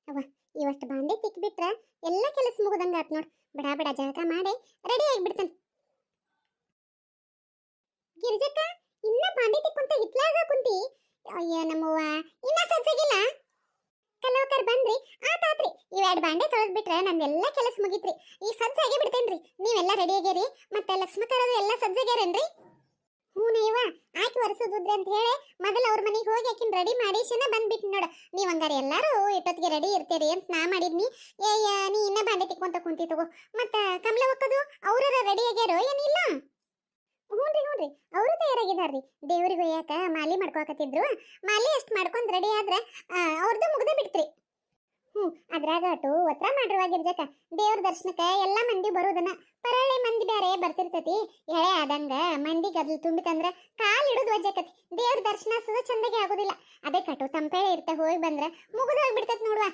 ಅವ್ವ ಇವಷ್ಟು ಬಾಂಡೆ ತಿಕ್ಬಿಟ್ರ ಎಲ್ಲ ಕೆಲಸ ಮುಗ್ದಂಗ ಆತ್ ನೋಡ್. ಬಡ ಬಡ ಜಳಕ ಮಾಡಿ ರೆಡಿ ಆಗಿಬಿಡ್ತಾನೆ. ಗಿರ್ಜಕ್ಕ ಇನ್ನ ಬಾಂಡೆ ತಿಕ್ಕೊಂತ ಹಿತ್ಲಾಗ ಕುಂತಿ. ಅಯ್ಯ ನಮ್ಮವ್ವ ಇನ್ನ ಸಜ್ಜಾಗಿಲ್ಲ. ಕಲ್ಲವಕರ್ ಬಂದ್ರಿ ಆತಾತ್ರಿ. ಇವೆರಡು ಬಾಂಡೆ ತೊಳೆದ್ಬಿಟ್ರೆ ನಂದೆಲ್ಲ ಕೆಲಸ ಮುಗಿತ್ರಿ. ಈ ಸಜ್ಜಾಗಿ ಬಿಡ್ತೇನ್ರಿ. ನೀವೆಲ್ಲ ರೆಡಿ ಆಗ್ಯಾರಿ? ಮತ್ತೆ ಲಕ್ಷ್ಮಕರದು ಎಲ್ಲ ಸಜ್ಜಾಗ್ಯಾರೇನ್ರಿ? ಹ್ಞೂ ನೀವ ಆಕಿ ಒರೆಸೋದುದ್ರಿ ಅಂತ ಹೇಳಿ ಮೊದಲು ಅವ್ರ ಮನೆಗೆ ಹೋಗಿ ಆಕಿನ ರೆಡಿ ಮಾಡಿಸಿನ ಬಂದ್ಬಿಟ್ಟು ನೋಡ. ನೀವು ಹಂಗಾರೆ ಎಲ್ಲರೂ ಇಟ್ಟೊತ್ತಿಗೆ ರೆಡಿ ಇರ್ತೀರಿ ಅಂತ ನಾ ಮಾಡಿದ್ನಿ. ಏಯ್ಯ ನೀ ಇನ್ನ ಬಾಂಡೆ ತಿಕ್ಕೊಂತ ಕುಂತಿ ತಗೋ. ಮತ್ತ ಕಮಲ ಒಕ್ಕದು ಅವ್ರ ರೆಡಿ ಆಗ್ಯಾರೋ ಏನಿಲ್ಲ? ಹ್ಞೂನ್ರಿ ಅವರು ತಯಾರಾಗಿದಾರ್ರಿ. ದೇವ್ರಿಗೆ ಒಯ್ಯಾಕ ಮಾಲಿ ಮಾಡ್ಕೊಕತ್ತಿದ್ರು. ಮಾಲಿ ಅಷ್ಟು ಮಾಡ್ಕೊಂಡ್ ರೆಡಿ ಆದ್ರೆ ಅವ್ರದ್ದು ಮುಗ್ದ ಬಿಡ್ತ್ರಿ. ಅದ್ರಾಗ ಅಟು ಒತ್ರ ಮಾಡಿರುವಾಗಿರ್ಜಕ ದೇವ್ರ ದರ್ಶನಕ್ಕೆ ಎಲ್ಲ ಮಂದಿ ಬರೋದನ್ನ. ಪರಳಿ ಮಂದಿ ಬ್ಯಾರೆ ಬರ್ತಿರ್ತತಿ. ಎಳೆ ಆದಂಗ ಮಂದಿ ಗದ್ಲು ತುಂಬಿತಂದ್ರ ಕಾಲ್ ಇಡುದು ವಜ್ಜಾಕತಿ. ದೇವ್ರ ದರ್ಶನ ಸುದ ಚಂದಗೆ ಆಗೋದಿಲ್ಲ. ಅದೇ ಕಟು ತಂಪೇಳೆ ಇರ್ತ ಹೋಗಿ ಬಂದ್ರ ಮುಗಿದು ಹೋಗ್ಬಿಡ್ತೈತಿ ನೋಡುವ.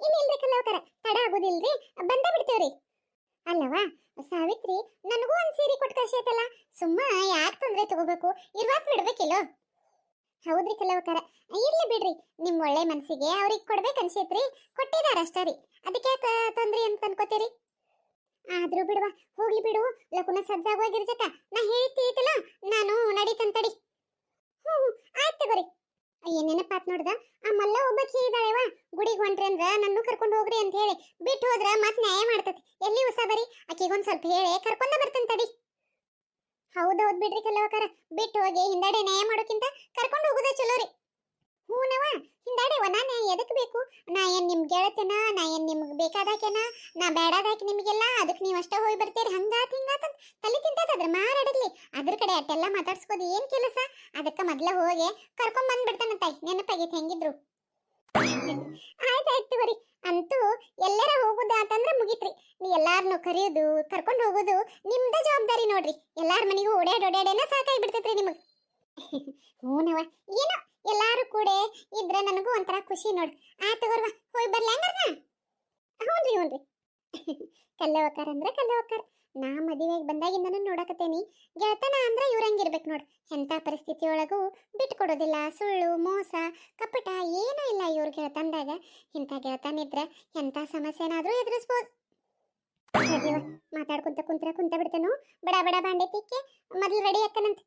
ಇನ್ನಿಲ್ರಿ ಕಲ್ಲವಕರ ತಡ ಆಗೋದಿಲ್ರಿ, ಬಂದ ಬಿಡ್ತೇವ್ರಿ. ಅಲ್ಲವಾ ಸಾವಿತ್ರಿ, ನನಗೂ ಒಂದ್ ಸೀರೆ ಕೊಟ್ಟು ಕಳ್ಸೈತಲ್ಲ, ಸುಮ್ಮ ಯಾಕೆ ತೊಂದ್ರೆ ತಗೋಬೇಕು, ಇರ್ವಾತ್ ಬಿಡ್ಬೇಕಿಲ್ಲೋ. ಹೌದ್ರಿ ಕಲ್ಲವಕರ, ಇರ್ಲಿ ಬಿಡ್ರಿ. ನಿಮ್ ಒಳ್ಳೆ ಮನ್ಸಿಗೆ ಅವ್ರಿಗೆ ಕೊಡ್ಬೇಕು ಅನ್ಸೈತ್ರಿ, ಕೊಟ್ಟಿದಾರಷ್ಟೇ ರೀ. ಅದಕ್ಕೆ ಯಾಕೆ ತೊಂದ್ರಿ ಅಂತ ಅನ್ಕೋತೀರಿ? ಆದ್ರೂ ಬಿಡುವ, ಹೋಗ್ಲಿ ಬಿಡು. ಲಕುನ ಸಜ್ಜಾಗೋಗಿರ್ಜಕ ನಾ ಹೇಳ್ತೀತಲ್ಲ, ನಾನು ನಡೀತಂತಡಿ. ಆಯ್ತು ತಗೋರಿ. ಅಯ್ಯ ನೆನಪಾತ್ ನೋಡ್ದ, ಆ ಮಲ್ಲ ಒಬ್ಬಕ್ಕೆ ಇದ್ದಾಳೆವ, ಗುಡಿಗೆ ಹೊಂಟ್ರಿ ಅಂದ್ರ ನನ್ನೂ ಕರ್ಕೊಂಡು ಹೋಗ್ರಿ ಅಂತ ಹೇಳಿ ಬಿಟ್ಟು ಹೋದ್ರ ಮತ್ ನ್ಯಾಯ ಮಾಡ್ತತಿ. ಎಲ್ಲಿ ಹೊಸ ಬರಿ ಆಕಿಗೊಂದ್ ಸ್ವಲ್ಪ ಹೇಳಿ ಕರ್ಕೊಂಡ ಬರ್ತೇನೆ ತಡಿ. ಹೌದೌದ್ ಬಿಡ್ರಿ ಕಲ್ಲವಕರ, ಬಿಟ್ಟು ಹೋಗಿ ಹಿಂದಾಡೆ ನ್ಯಾಯ ಮಾಡೋಕ್ಕಿಂತ ಕರ್ಕೊಂಡು ಹೋಗುದ ಚಲೋ ರೀ. ಹೂನವ, ಹಿಂದಾಡೆವ ನಾನು ಎದಕ್ ಬೇಕು? ನಾ ಏನ್ ನಿಮ್ ಗೆಳತನ? ನಾ ಏನ್ ನಿಮ್ಗೆ ಬೇಕಾದಾಕೆನ? ನಾ ಬೇಡಾದಾಕಿ ನಿಮಗೆಲ್ಲ? ಅದಕ್ಕೆ ನೀವು ಅಷ್ಟ ಹೋಗಿ ಬರ್ತೀರಿ. ಹಂಗಾತ್ ಹಿಂಗಾತ ತಲೆ ತಿಂತದ್ರ ಮಾರಾಡಲಿ. ಅದ್ರ ಕಡೆ ಅಟ್ಟೆಲ್ಲ ಮಾತಾಡ್ಸ್ಕೋದು ಏನ್ ಕೆಲಸ? ಅದಕ್ಕ ಮೊದ್ಲ ಹೋಗಿ ಕರ್ಕೊಂಡ್ ಬಂದ್ಬಿಡ್ತಾನ ತಾಯಿ. ನೆನಪಾಗೈತಿ ಹೆಂಗಿದ್ರು. ಆಯ್ತಾಯ್ತು ಬರಿ. ಅಂತೂ ಎಲ್ಲರ ಹೋಗುದ ಅಂತಂದ್ರೆ ಮುಗಿತ್ರಿ. ನೀ ಎಲ್ಲಾರನ್ನು ಕರೆಯೋದು ಕರ್ಕೊಂಡು ಹೋಗೋದು ನಿಮ್ದ ಜವಾಬ್ದಾರಿ ನೋಡ್ರಿ. ಎಲ್ಲಾರ ಮನೆಗೂ ಓಡಾಡೇನ ಸಾಕಾಗಿ ಬಿಡ್ತೈತ್ರಿ ನಿಮಗ್. ಹೂನವ, ಏನೋ ಎಲ್ಲಾರು ಕೂಡ ಇದ್ರ ನನಗೂ ಒಂಥರ ಖುಷಿ ನೋಡ್. ಆಯ್ತು ತಗೋರ್ವ, ಹೋಗಿ ಬರ್ಲ ಹಂಗಾರ? ಹ್ಞೂನ್ರಿ. ಕಲ್ಲವಕರ್ ಅಂದ್ರೆ ಕಲ್ಲವಕರ್. ನಾ ಮದುವೆಗೆ ಬಂದಾಗಿಂದನೂ ನೋಡಕತ್ತೇನಿ. ಗೆಳತನ ಅಂದ್ರೆ ಇವ್ರಂಗಿರ್ಬೇಕು ನೋಡ್. ಎಂಥ ಪರಿಸ್ಥಿತಿಯೊಳಗೂ ಬಿಟ್ಕೊಡೋದಿಲ್ಲ. ಸುಳ್ಳು, ಮೋಸ, ಕಪಟ ಏನೂ ಇಲ್ಲ ಇವ್ರ ಗೆಳತನದಾಗ. ಇಂಥ ಗೆಳತನಿದ್ರ ಎಂಥ ಸಮಸ್ಯೆನಾದ್ರೂ ಎದುರಿಸ್ಬೋದು. ಮಾತಾಡ್ಕೊಂತ ಕುಂತ ಬಿಡ್ತೇನು. ಬಡ ಬಡ ಬಾಂಡೆ ತಿಕ್ಕಿ ಮೊದಲು ರೆಡಿ ಹಾಕನಂತ.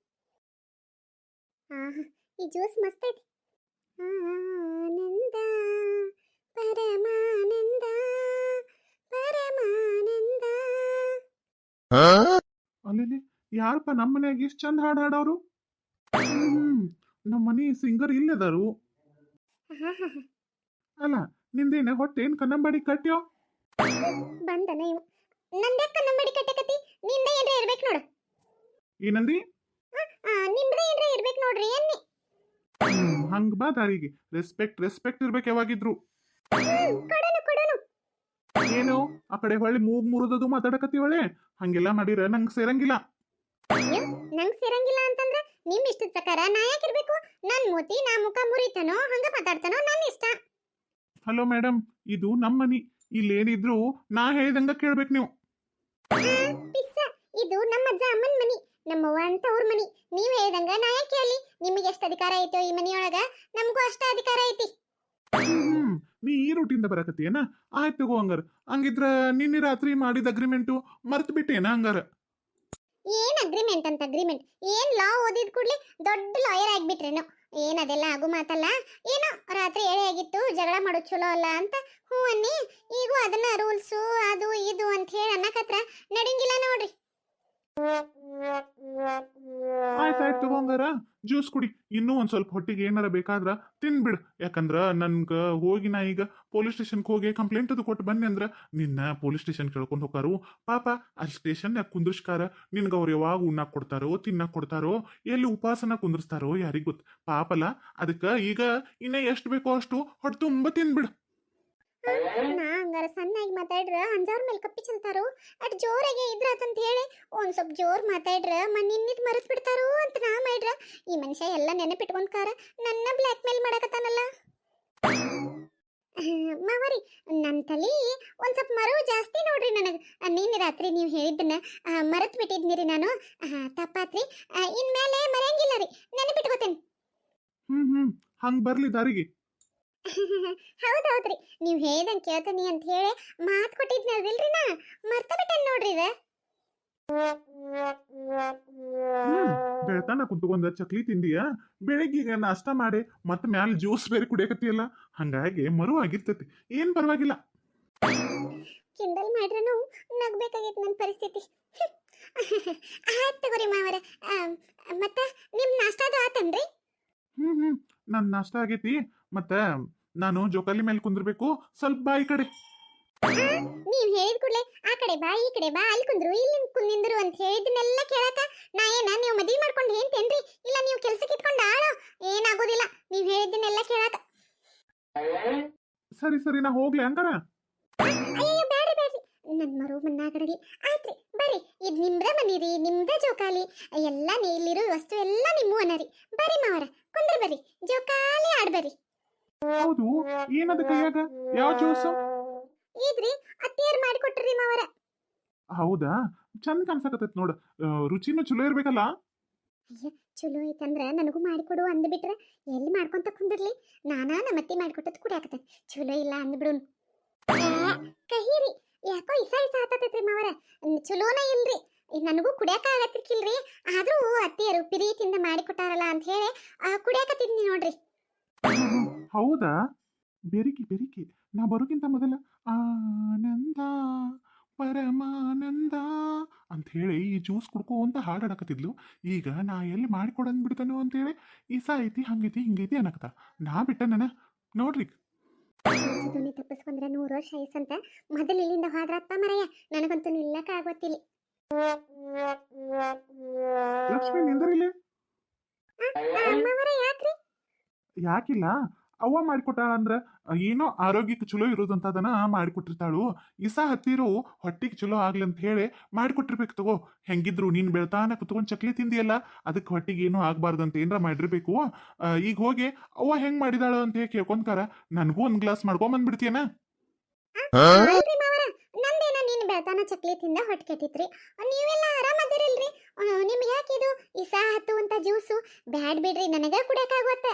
ಈ ಜ್ಯೂಸ್ ಮಸ್ತ್ ಐತಿ. ಆನಂದ ಪರಮಾನಂದ ಪರಮಾನಂದ. ಅಲ್ಲಿ ಯಾರಪ್ಪ ನಮ್ಮ ಮನ್ಯಾಗ ಇಷ್ಟು ಚಂದ ಹಾಡು ಹಾಡೋರು? ನಮ್ಮ ಮನಿ ಸಿಂಗರ್ ಇಲ್ಲದಾರು. ಅಲ್ಲ, ನಿಂದೇನ ಹೊಟ್ಟೆ ಏನ್ ಕನ್ನಂಬಾಡಿ ಕಟ್ಟ್ಯೋ? ಬಂದನ ಇವ. ನಂದೇ ಕನ್ನಂಬಾಡಿ ಕಟ್ಟಕತಿ. ನಿಂದ ಏನ್ರ ಇರ್ಬೇಕು ನೋಡು. ಏನಂದಿ? ನಿಮ್ದ ಏನ್ರ ಇರ್ಬೇಕು ನೋಡ್ರಿ ಅನ್ನಿ. ಹಂಗ ಬಾ ದಾರಿಗೆ. ರೆಸ್ಪೆಕ್ಟ್ ಇರ್ಬೇಕು ಯಾವಾಗಿದ್ರು. ಕೊಡೋನು. ಏನು ಆ ಕಡೆ ಹೊಳ್ಳಿ ಮೂಗ್ ಮುರಿದದು ಮಾತಾಡಕತ್ತಿ ಒಳ್ಳೆ? ಹಂಗೆಲ್ಲ ಮಾಡಿರ ನಂಗೆ ಸೇರಂಗಿಲ್ಲ. ನಂಗ್ ಸೇರಂಗಿಲ್ಲ ಅಂತಂದ್ರ ನಿಮ್ ಇಷ್ಟದ ಪ್ರಕಾರ ನಾ ಯಾಕಿರ್ಬೇಕು? ನನ್ ಮೂತಿ ನಾ ಮುಖ ಮುರಿತಾನೋ ಹಂಗ ಮಾತಾಡ್ತಾನೋ ನನ್ನ ಇಷ್ಟ. ಹಲೋ ಮೇಡಮ್, ಇದು ನಮ್ಮ ಮನಿ. ಇಲ್ಲೇನಿದ್ರು ನಾ ಹೇಳಿದಂಗ ಕೇಳ್ಬೇಕು ನೀವು. ಪಿಸ್ಸ, ಇದು ನಮ್ಮ ಅಜ್ಜ ಅಮ್ಮನ ಮನಿ, ನಮ್ಮವ್ವ ಅಂತ ಅವ್ರ ಮನಿ. ನೀವ್ ಹೇಳಿದಂಗ ನಾ ಯಾಕೆ ಕೇಳಿ? ನಿಮಗೆ ಎಷ್ಟು ಅಧಿಕಾರ ಐತೋ ಈ ಮನಿಯೊಳಗ, ನಮಗೂ ಅಷ್ಟ ಅಧಿಕಾರ ಐತಿ. ನೀ ಈ ರೂಟಿಂದ ಬರಕತ್ತೀಯನ? ಆಯ್ತು ತಗೋ ಹಂಗಾರ. ಹಂಗಿದ್ರ ನಿನ್ನೆ ರಾತ್ರಿ ಮಾಡಿದ ಅಗ್ರಿಮೆಂಟು ಮರ್ತು ಬಿಟ್ಟೇನ ಹಂಗಾರ? ಏನ್ ಅಗ್ರಿಮೆಂಟ್ ಅಂತ ಅಗ್ರಿಮೆಂಟ್? ಏನ್ ಲಾ ಓದಿದ್ ಕೂಡ್ಲೆ ದೊಡ್ಡ ಲಾಯರ್ ಆಗ್ಬಿಟ್ರೇನೋ? ಏನ್ ಅದೆಲ್ಲ ಆಗು ಮಾತಲ್ಲ. ಏನೋ ರಾತ್ರಿ ಎಳೆ ಆಗಿತ್ತು, ಜಗಳ ಮಾಡೋದು ಚಲೋ ಅಲ್ಲ ಅಂತ ಹ್ಞೂ ಅನ್ನಿ. ಈಗೂ ಅದನ್ನ ರೂಲ್ಸು ಅದು ಇದು ಅಂತ ಹೇಳಿ ಅನ್ನಕತ್ರ ನಡಿಂಗಿಲ್ಲ ನೋಡ್ರಿ. ಆಯ್ತಾಯ್ತು ತಗೋ ಹಂಗಾರ, ಜ್ಯೂಸ್ ಕುಡಿ. ಇನ್ನೂ ಒಂದ್ ಸ್ವಲ್ಪ ಹೊಟ್ಟಿಗೆ ಏನಾರ ಬೇಕಾದ್ರ ತಿನ್ಬಿಡ್. ಯಾಕಂದ್ರ ನನ್ಗ ಹೋಗಿ ನಾ ಈಗ ಪೊಲೀಸ್ ಸ್ಟೇಷನ್ಗೆ ಹೋಗಿ ಕಂಪ್ಲೇಂಟ್ ಅದು ಕೊಟ್ಟು ಬನ್ನಿ ಅಂದ್ರ ನಿನ್ನ ಪೊಲೀಸ್ ಸ್ಟೇಷನ್ ಕೇಳ್ಕೊಂಡು ಹೋಗಾರು. ಪಾಪ ಅಲ್ಲಿ ಸ್ಟೇಷನ್ ಕುಂದ್ರಿಸ್ಕಾರ. ನಿನ್ಗ ಅವ್ರು ಯಾವಾಗ ಉಣ್ಣಾಕ್ ಕೊಡ್ತಾರೋ ತಿನ್ನಕ್ ಕೊಡ್ತಾರೋ ಎಲ್ಲಿ ಉಪವಾಸನ ಕುಂದ್ರಿಸ್ತಾರೋ ಯಾರಿಗ್ ಗೊತ್ತು. ಪಾಪಲ್ಲ. ಅದಕ್ಕ ಈಗ ಇನ್ನ ಎಷ್ಟು ಬೇಕೋ ಅಷ್ಟು ಹೊಟ್ಟೆ ತುಂಬ ತಿನ್ಬಿಡು. ನಾ ಹಂಗಾರ ಸಣ್ಣಾಗಿ ಮಾತಾಡ್ರ ಅಂಜಾರ ಮೇಲೆ ಕಪ್ಪಿ ಚಲ್ತಾರೋ? ಅಟ್ ಜೋರಾಗೆ ಇದ್ರಾತಂತ ಹೇಳಿ ಒಂದ್ ಸ್ವಲ್ಪ ಜೋರ್ ಮಾತಾಡ್ರ ನಿನ್ನಿದ್ ಮರೆತ್ ಬಿಡ್ತಾರೋ ಅಂತ ನಾ ಮಾಡ್ರ. ಈ ಮನುಷ್ಯ ಎಲ್ಲ ನೆನಪಿಟ್ಕೊಂಡ್ಕಾರ ನನ್ನ ಬ್ಲ್ಯಾಕ್ ಮೇಲ್ ಮಾಡಕತ್ತಾನಲ್ಲ. ಮಾವರಿ, ನನ್ನ ತಲೆ ಒಂದ್ ಸ್ವಲ್ಪ ಮರವು ಜಾಸ್ತಿ ನೋಡ್ರಿ ನನಗೆ. ನಿನ್ನೆ ರಾತ್ರಿ ನೀವು ಹೇಳಿದ್ದನ್ನ ಮರೆತು ಬಿಟ್ಟಿದ್ನಿರಿ ನಾನು. ತಪ್ಪಾತ್ರಿ. ಇನ್ಮೇಲೆ ಮರೆಯಂಗಿಲ್ಲ ರೀ, ನೆನಪಿಟ್ಕೋತೇನೆ. ಹಂಗ್ ಬರ್ಲಿ ದಾರಿಗೆ. ಹೌದೌದ್ರಿ ನೀವು ಹೇಳ್ದಂಗೆ ಕೇಳ್ತೀನಿ ಅಂತ ಹೇಳಿ ಮಾತು ಕೊಟ್ಟಿದ್ನದಿಲ್ರಿ ನಾ ಮರ್ತ ಬಿಟ್ಟೇನ್ ನೋಡ್ರಿ ಇದ ಬೆಳ್ತಾನ ಕುಂತ್ಕೊಂಡ ಚಕ್ಲಿ ತಿಂದಿಯ ಬೆಳಿಗ್ಗೆ ನಾಷ್ಟ ಮಾಡಿ ಮತ್ತೆ ಮ್ಯಾಲ ಜ್ಯೂಸ್ ಬೇರೆ ಕುಡಿಯಕತ್ತಿಯಲ್ಲ ಹಂಗಾಗಿ ಮರು ಆಗಿರ್ತೈತಿ ಏನ್ ಪರವಾಗಿಲ್ಲ. ಕಿಂಡಲ್ ಮಾಡ್ರನು ನಗ್ಬೇಕಾಗೈತೆ ನನ್ನ ಪರಿಸ್ಥಿತಿ. ಆಯ್ತು ತಗೋರಿ ಮಾವರ. ಮತ್ತ ನಿಮ್ ನಾಷ್ಟಾದು ಆತನ್ರಿ? ನನ್ ನಾಷ್ಟ ಆಗೈತಿ ಮತ್ತ ನಾನು ಜೋಕಾಲಿ ಮೇಲೆ ಕುಂದ್ರಬೇಕು ಸ್ವಲ್ಪ ಬಾಯಿ ಕಡೆ. ನೀವ್ ಹೇಳಿದ ಕೂಡಲೇ ಆ ಕಡೆ ಬಾ ಈ ಕಡೆ ಬಾ ಅಲ್ಲಿ ಕುಂದ್ರು ಇಲ್ಲಿ ನಿಂದ್ರು ಅಂತ ಹೇಳಿದ್ನೆಲ್ಲ ಕೇಳಕ ನಾ ಏನ ನೀವು ಮದ್ವಿ ಮಾಡ್ಕೊಂಡು ಹೇಳ್ತೇನ್ರಿ ಇಲ್ಲ ನೀವು ಕೆಲ್ಸಕ್ಕೆ ಇಟ್ಕೊಂಡು ಆಳೋ ಏನಾಗೋದಿಲ್ಲ ನೀವ್ ಹೇಳಿದ್ದನ್ನೆಲ್ಲ ಕೇಳಕ. ಸರಿ ಸರಿ ನಾ ಹೋಗ್ಲಿ ಹಂಗಾರ. ಅಯ್ಯೋ ಬ್ಯಾಡ್ರಿ ಬ್ಯಾಡ್ರಿ ನನ್ ಮರು ಮನ್ನಾಗಡಲಿ ಆಯ್ತ್ರಿ ಬರ್ರಿ ಇದ್ ನಿಮ್ದ ಮನಿರಿ ನಿಮ್ದ ಜೋಕಾಲಿ ಎಲ್ಲ ಇಲ್ಲಿರೋ ವಸ್ತು ಎಲ್ಲ ನಿಮ್ಮ ಅನ್ನರಿ. ಬರ್ರಿ ಮಾವರ ಕುಂದ್ರ ಬರ್ರಿ ಜೋಕಾಲಿ ಆಡ್ಬರ್ರಿ. ಹೌದು ಏನದ ಕೈಯಾಗ ಯಾವ ಜ್ಯೂಸು? ಇದ್ರಿ ಅತ್ತಿಯರ್ ಮಾಡಿಕೊಟ್ರಿ ಮಾವರ. ಹೌದಾ ಚಂದ ಕಾಣ್ಸಕತ್ತೈತ್ ನೋಡ ರುಚಿನೂ ಚಲೋ ಇರ್ಬೇಕಲ್ಲ. ಅಯ್ಯ ಚಲೋ ಐತಂದ್ರ ನನಗೂ ಮಾಡಿಕೊಡು ಅಂದ್ಬಿಟ್ರ ಎಲ್ಲಿ ಮಾಡ್ಕೊಂತ ಕುಂದಿರ್ಲಿ ನಾನಾ ನಮ್ಮತ್ತಿ ಮಾಡಿಕೊಟ್ಟದ್ ಕುಡಿಯಾಕತ್ತೈತಿ ಚಲೋ ಇಲ್ಲ ಅಂದ್ಬಿಡು. ಕಹಿರಿ ಯಾಕೋ ಇಸ ಆತತೈತ್ರಿ ಮಾವರ ಚಲೋನ ಇಲ್ರಿ ನನಗೂ ಕುಡಿಯಾಕ ಆಗತ್ತಿರ್ಕಿಲ್ರಿ ಆದ್ರೂ ಅತ್ತಿಯರು ಪ್ರೀತಿಯಿಂದ ಮಾಡಿಕೊಟ್ಟಾರಲ್ಲ ಅಂತ ಹೇಳಿ ಕುಡಿಯಾಕತ್ತಿದ್ನಿ ನೋಡ್ರಿ. ಹೌದಾ ಬೆರಿಕಿ ಬೆರಿಕಿ ನಾ ಬರೋಕ್ಕಿಂತ ಮೊದಲ ಆನಂದ ಪರಮಾನಂದ ಅಂತ ಹೇಳಿ ಈ ಜ್ಯೂಸ್ ಕುಡ್ಕೋ ಅಂತ ಹಾಡಾಡಕತ್ತಿದ್ಲು. ಈಗ ನಾ ಎಲ್ಲಿ ಮಾಡಿಕೊಡಂದ್ ಬಿಡ್ತಾನೋ ಅಂತೇಳಿ ಈಸ ಐತಿ ಹಂಗೈತಿ ಹಿಂಗೈತಿ ಅನ್ನಕತ್ತ ನಾ ಬಿಟ್ಟ ನನ್ನ ನೋಡ್ರಿ. ಧ್ವನಿ ತಪ್ಪಿಸ್ಕೊಂಡ್ರೆ 100 ವರ್ಷ ಆಯ್ಸಂತ ಮೊದಲು ಇಲ್ಲಿಂದ ಹೋದ್ರಪ್ಪ ಮರಯ್ಯ ನನಗಂತೂ ನಿಲ್ಲಕ ಆಗೋತಿಲ್ಲ. ಲಕ್ಷ್ಮಿ ನಿಂದ್ರಿಲ್ಲಿ. ಅಮ್ಮವರ ಯಾಕ್ರಿ? ಯಾಕಿಲ್ಲ ಅವ್ವ ಮಾಡಿಕೊಟ್ಟಾಳ ಅಂದ್ರ ಏನೋ ಆರೋಗ್ಯಕ್ಕೆ ಚಲೋ ಇರೋದಂತ ಅದನ್ನ ಮಾಡಿಕೊಟ್ಟಿರ್ತಾಳು. ಇಸ ಹತ್ತಿರು ಹೊಟ್ಟಿಗೆ ಚಲೋ ಆಗ್ಲಿ ಅಂತ ಹೇಳಿ ಮಾಡಿಕೊಟ್ಟಿರ್ಬೇಕು ತಗೋ. ಹೆಂಗಿದ್ರು ನೀನ್ ಬೆಳ್ತಾನ ಕುತ್ಕೊಂಡ್ ಚಕ್ಲಿ ತಿಂದಿಯಲ್ಲ ಅದಕ್ಕೆ ಹೊಟ್ಟಿಗೆ ಏನೂ ಆಗ್ಬಾರ್ದು ಅಂತ ಏನ್ರ ಮಾಡಿರ್ಬೇಕು. ಈಗ ಹೋಗಿ ಅವ್ವ ಹೆಂಗ್ ಮಾಡಿದಾಳ ಅಂತ ಹೇಳಿ ಕೇಳ್ಕೊಂಡ್ಕಾರ ನನಗೂ ಒಂದ್ ಗ್ಲಾಸ್ ಮಾಡ್ಕೊಂಬಂದ್ಬಿಡ್ತೀಯನ? ಅಲ್ರಿ ಮಾವರ ನಂದೇನ ನೀನ್ ಬೆಳ್ತಾನ ಚಕ್ಲಿ ತಿಂದ ಹೊಟ್ಟೆ ಕೆಟ್ಟಿತ್ರಿ ನೀವೆಲ್ಲ ಆರಾಮದಿರಲ್ರಿ ನಿಮ್ಗೆ ಯಾಕಿದು ಇಸ ಹತ್ತು ಅಂತ ಜ್ಯೂಸು ಬ್ಯಾಡ್ ಬಿಡ್ರಿ ನನಗ ಕುಡಿಯಕ್ ಆಗೋತ್ತ.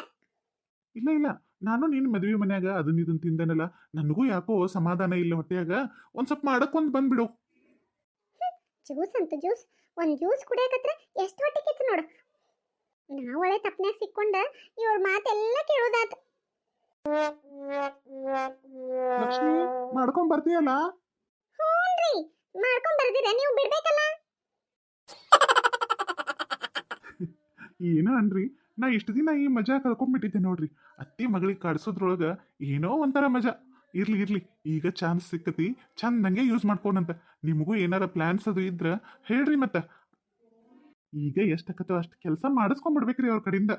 ಇಲ್ಲ ಇಲ್ಲ ನಾನು ನೀನ್ ಮದ್ವಿ ಮನ್ಯಾಗ ಅದನ್ನ ಇದನ್ನ ತಿಂದನಲ್ಲ ನನಗೂ ಯಾಕೋ ಸಮಾಧಾನ ಇಲ್ಲ ಹೊಟ್ಟೆಯಾಗ ಒಂದ್ ಸ್ವಲ್ಪ ಮಾಡಕ್ಕೊಂದ್ ಬಂದ್ಬಿಡು. ಜ್ಯೂಸ್ ಅಂತ ಜ್ಯೂಸ್ ಒಂದ್ ಜ್ಯೂಸ್ ಕುಡಿಯಕತ್ರ ಎಷ್ಟು ಹೊಟ್ಟೆ ಕಿತ್ತು ನೋಡು. ನಾ ಒಳ್ಳೆ ತಪ್ಪನ್ಯಾಗ ಸಿಕ್ಕೊಂಡ ಇವ್ರ ಮಾತೆಲ್ಲ ಕೇಳೋದಾತ. ಲಕ್ಷ್ಮಿ ಮಾಡ್ಕೊಂಡ್ ಬರ್ತೀಯಲ್ಲ? ಹ್ಞೂನ್ರಿ ಮಾಡ್ಕೊಂಡ್ ಬರ್ದಿರ ನೀವು ಬಿಡ್ಬೇಕಲ್ಲ. ಏನೋ ಅನ್ರಿ ನಾ ಇಷ್ಟು ದಿನ ಈ ಮಜಾ ಕಳ್ಕೊಂಡ್ಬಿಟ್ಟಿದ್ದೆ ನೋಡ್ರಿ. ಅತ್ತಿ ಮಗಳಿಗೆ ಕಾಡ್ಸೋದ್ರೊಳಗ ಏನೋ ಒಂಥರ ಮಜಾ. ಇರ್ಲಿ ಇರ್ಲಿ ಈಗ ಚಾನ್ಸ್ ಸಿಕ್ಕತಿ ಚಂದಂಗೆ ಯೂಸ್ ಮಾಡ್ಕೊಂಡಂತ. ನಿಮಗೂ ಏನಾರ ಪ್ಲಾನ್ಸ್ ಅದು ಇದ್ರ ಹೇಳ್ರಿ ಮತ್ತ. ಈಗ ಎಷ್ಟಾಕತ್ತೋ ಅಷ್ಟು ಕೆಲಸ ಮಾಡಿಸ್ಕೊಂಡ್ಬಿಡ್ಬೇಕ್ರಿ ಅವ್ರ ಕಡೆಯಿಂದ.